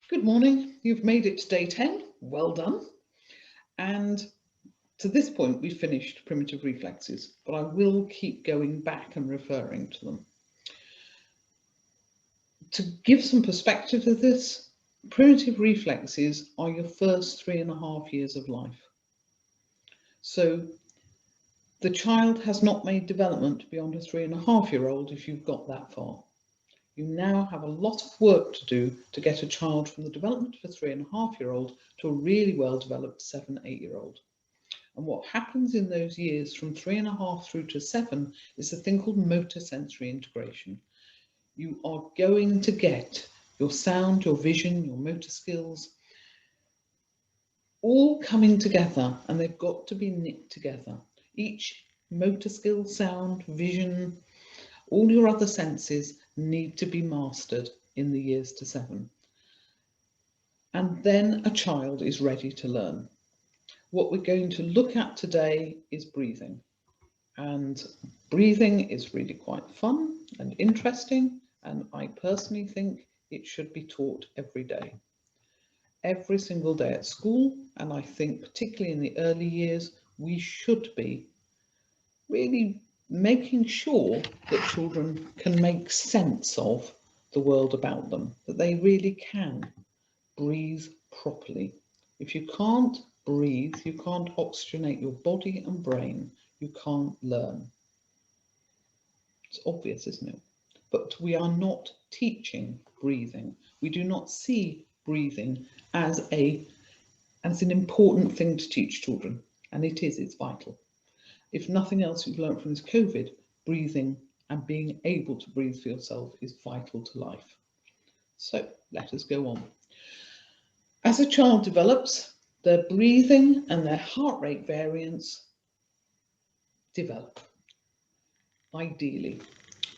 Good morning. You've made it to day 10. Well done. And to this point, we've finished primitive reflexes, but I will keep going back and referring to them. To give some perspective to this, primitive reflexes are your first 3.5 years of life. So the child has not made development beyond a 3.5-year-old if you've got that far. You now have a lot of work to do to get a child from the development of a 3.5-year-old to a really well-developed 7, 8-year-old. And what happens in those years from 3.5 through to 7 is a thing called motor sensory integration. You are going to get your sound, your vision, your motor skills all coming together, and they've got to be knit together. Each motor skill, sound, vision, all your other senses need to be mastered in the years to 7. And then a child is ready to learn. What we're going to look at today is breathing. And breathing is really quite fun and interesting, and I personally think it should be taught every day. Every single day at school, and I think particularly in the early years, we should be really making sure that children can make sense of the world about them, that they really can breathe properly. If you can't breathe, you can't oxygenate your body and brain, you can't learn. It's obvious, isn't it? But we are not teaching breathing. We do not see breathing as an important thing to teach children, and it's vital. If nothing else you've learned from this COVID, breathing and being able to breathe for yourself is vital to life. So let us go on. As a child develops, their breathing and their heart rate variance develop, ideally.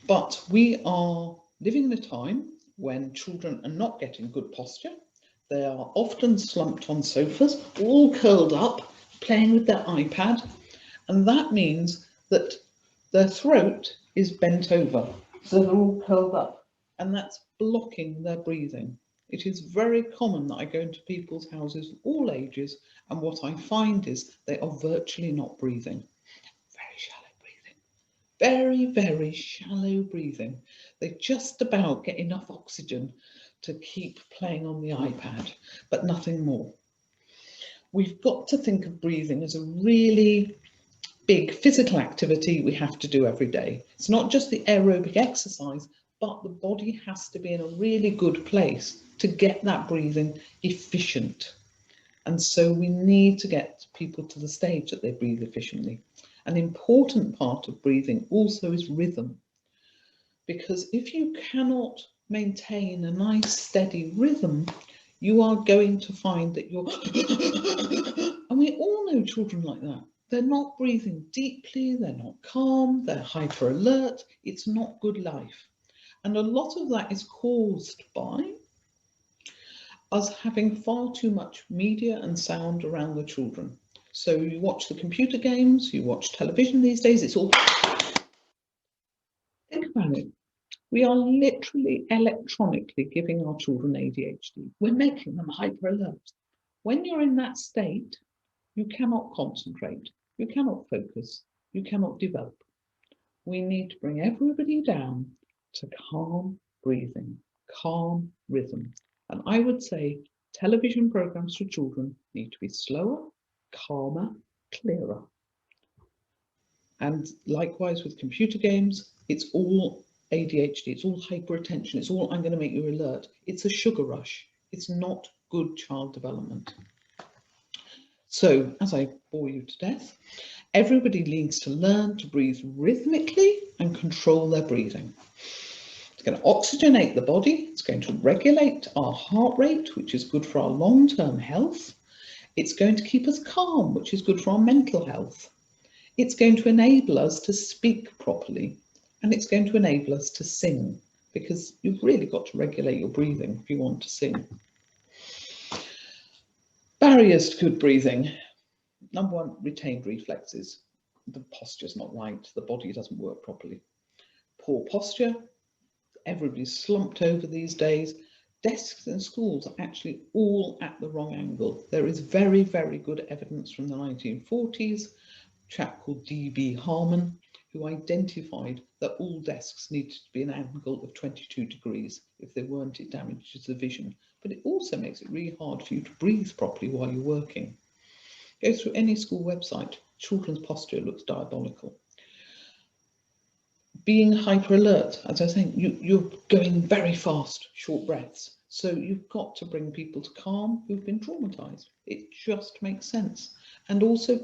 But we are living in a time when children are not getting good posture. They are often slumped on sofas, all curled up, playing with their iPad. And that means that their throat is bent over, so they're all curled up, and that's blocking their breathing. It is very common that I go into people's houses, all ages, and what I find is they are virtually not breathing. Very shallow breathing. Very, very shallow breathing. They just about get enough oxygen to keep playing on the iPad, but nothing more. We've got to think of breathing as a really big physical activity we have to do every day. It's not just the aerobic exercise, but the body has to be in a really good place to get that breathing efficient. And so we need to get people to the stage that they breathe efficiently. An important part of breathing also is rhythm, because if you cannot maintain a nice steady rhythm, you are going to find that you're and we all know children like that. They're not breathing deeply, they're not calm, they're hyper alert. It's not good life. And a lot of that is caused by us having far too much media and sound around the children. So you watch the computer games, you watch television these days, it's all... Think about it. We are literally electronically giving our children ADHD. We're making them hyper alert. When you're in that state, you cannot concentrate, you cannot focus, you cannot develop. We need to bring everybody down to calm breathing, calm rhythm. And I would say television programs for children need to be slower, calmer, clearer. And likewise with computer games, it's all ADHD, it's all hyperattention, it's all I'm going to make you alert. It's a sugar rush. It's not good child development. So, as I bore you to death, everybody needs to learn to breathe rhythmically and control their breathing. It's going to oxygenate the body, it's going to regulate our heart rate, which is good for our long-term health. It's going to keep us calm, which is good for our mental health. It's going to enable us to speak properly, and it's going to enable us to sing, because you've really got to regulate your breathing if you want to sing. Barriers to good breathing. Number one, retained reflexes. The posture's not right, the body doesn't work properly. Poor posture, everybody's slumped over these days. Desks in schools are actually all at the wrong angle. There is very, very good evidence from the 1940s, a chap called D.B. Harman, who identified that all desks needed to be an angle of 22 degrees. If they weren't, it damages the vision. But it also makes it really hard for you to breathe properly while you're working. Go through any school website, children's posture looks diabolical. Being hyper alert, as I was saying, you're going very fast, short breaths. So you've got to bring people to calm who've been traumatized. It just makes sense. And also,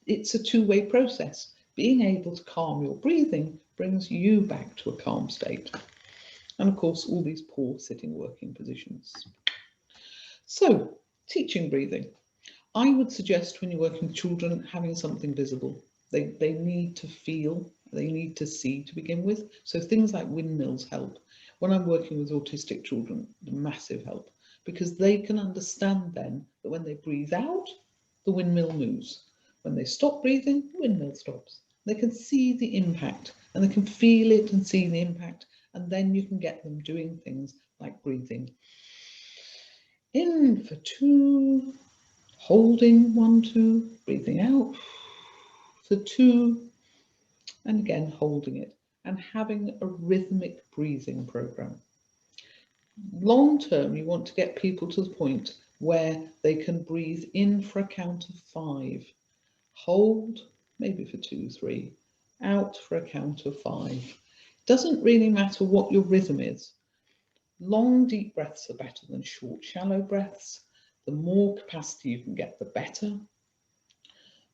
it's a two-way process. Being able to calm your breathing brings you back to a calm state. And of course, all these poor sitting working positions. So, teaching breathing. I would suggest when you're working with children, having something visible. They need to feel, they need to see to begin with. So things like windmills help. When I'm working with autistic children, massive help, because they can understand then that when they breathe out, the windmill moves. When they stop breathing, the windmill stops. They can see the impact and they can feel it and see the impact. And then you can get them doing things like breathing in for 2, holding 1, 2, breathing out for 2, and again holding it, and having a rhythmic breathing program. Long term, you want to get people to the point where they can breathe in for a count of 5, hold maybe for 2, 3, out for a count of 5. Doesn't really matter what your rhythm is. Long deep breaths are better than short shallow breaths. The more capacity you can get, the better.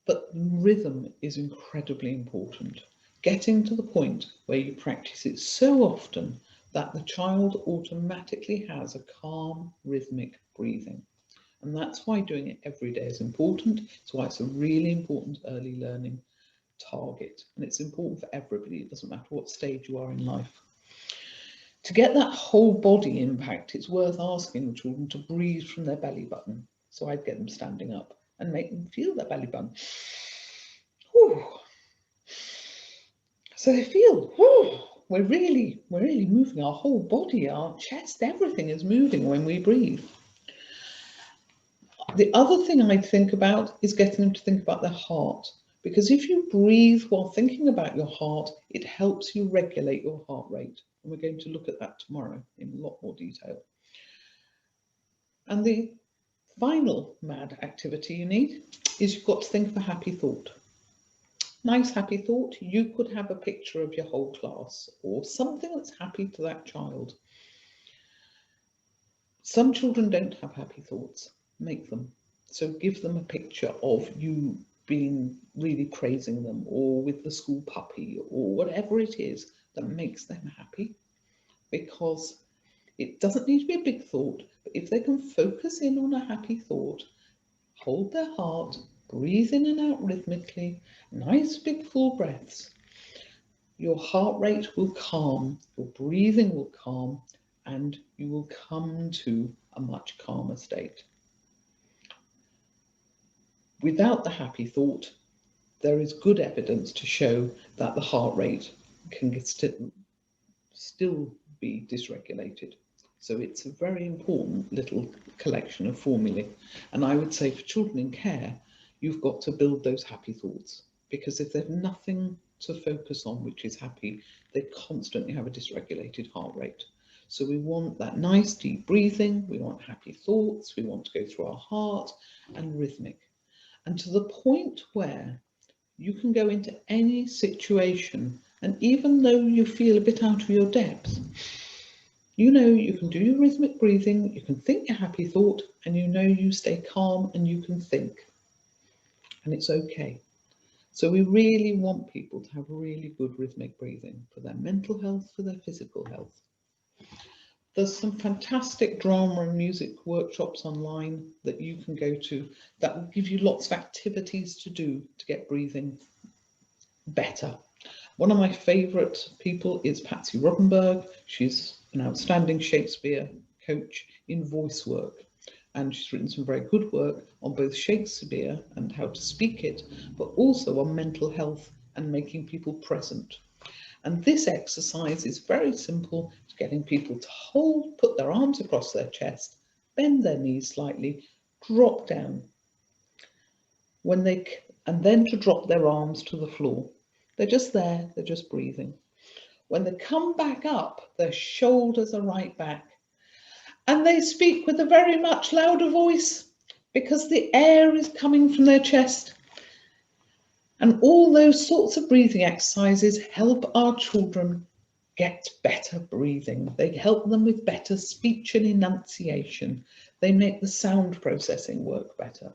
But rhythm is incredibly important. Getting to the point where you practice it so often that the child automatically has a calm, rhythmic breathing. And that's why doing it every day is important. It's why it's a really important early learning target. And it's important for everybody. It doesn't matter what stage you are in life. To get that whole body impact, it's worth asking the children to breathe from their belly button. So I'd get them standing up and make them feel their belly button. Whew. So they feel, whew, we're really moving our whole body, our chest, everything is moving when we breathe. The other thing I'd think about is getting them to think about their heart, because if you breathe while thinking about your heart, it helps you regulate your heart rate. And we're going to look at that tomorrow in a lot more detail. And the final mad activity you need is you've got to think of a happy thought. Nice happy thought. You could have a picture of your whole class or something that's happy to that child. Some children don't have happy thoughts. Make them. So give them a picture of you being really praising them, or with the school puppy, or whatever it is that makes them happy, because it doesn't need to be a big thought, but if they can focus in on a happy thought, hold their heart, breathe in and out rhythmically, nice big full breaths, your heart rate will calm, your breathing will calm, and you will come to a much calmer state. Without the happy thought, there is good evidence to show that the heart rate can still be dysregulated. So it's a very important little collection of formulae. And I would say for children in care, you've got to build those happy thoughts, because if they've nothing to focus on which is happy, they constantly have a dysregulated heart rate. So we want that nice deep breathing, we want happy thoughts, we want to go through our heart, and rhythmic. And to the point where you can go into any situation, and even though you feel a bit out of your depth, you know you can do your rhythmic breathing, you can think your happy thought, and you know you stay calm and you can think. And it's okay. So we really want people to have really good rhythmic breathing for their mental health, for their physical health. There's some fantastic drama and music workshops online that you can go to that will give you lots of activities to do to get breathing better. One of my favourite people is Patsy Rodenberg. She's an outstanding Shakespeare coach in voice work, and she's written some very good work on both Shakespeare and how to speak it, but also on mental health and making people present. And this exercise is very simple. It's getting people to put their arms across their chest, bend their knees slightly, drop down. And then to drop their arms to the floor. They're just there, they're just breathing. When they come back up, their shoulders are right back. And they speak with a very much louder voice because the air is coming from their chest. And all those sorts of breathing exercises help our children get better breathing. They help them with better speech and enunciation. They make the sound processing work better.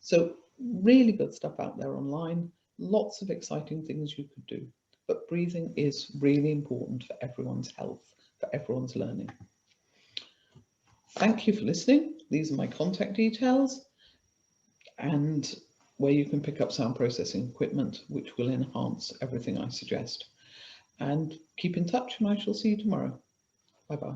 So really good stuff out there online. Lots of exciting things you could do. But breathing is really important for everyone's health, for everyone's learning. Thank you for listening. These are my contact details and where you can pick up sound processing equipment, which will enhance everything I suggest. And keep in touch, and I shall see you tomorrow. Bye-bye.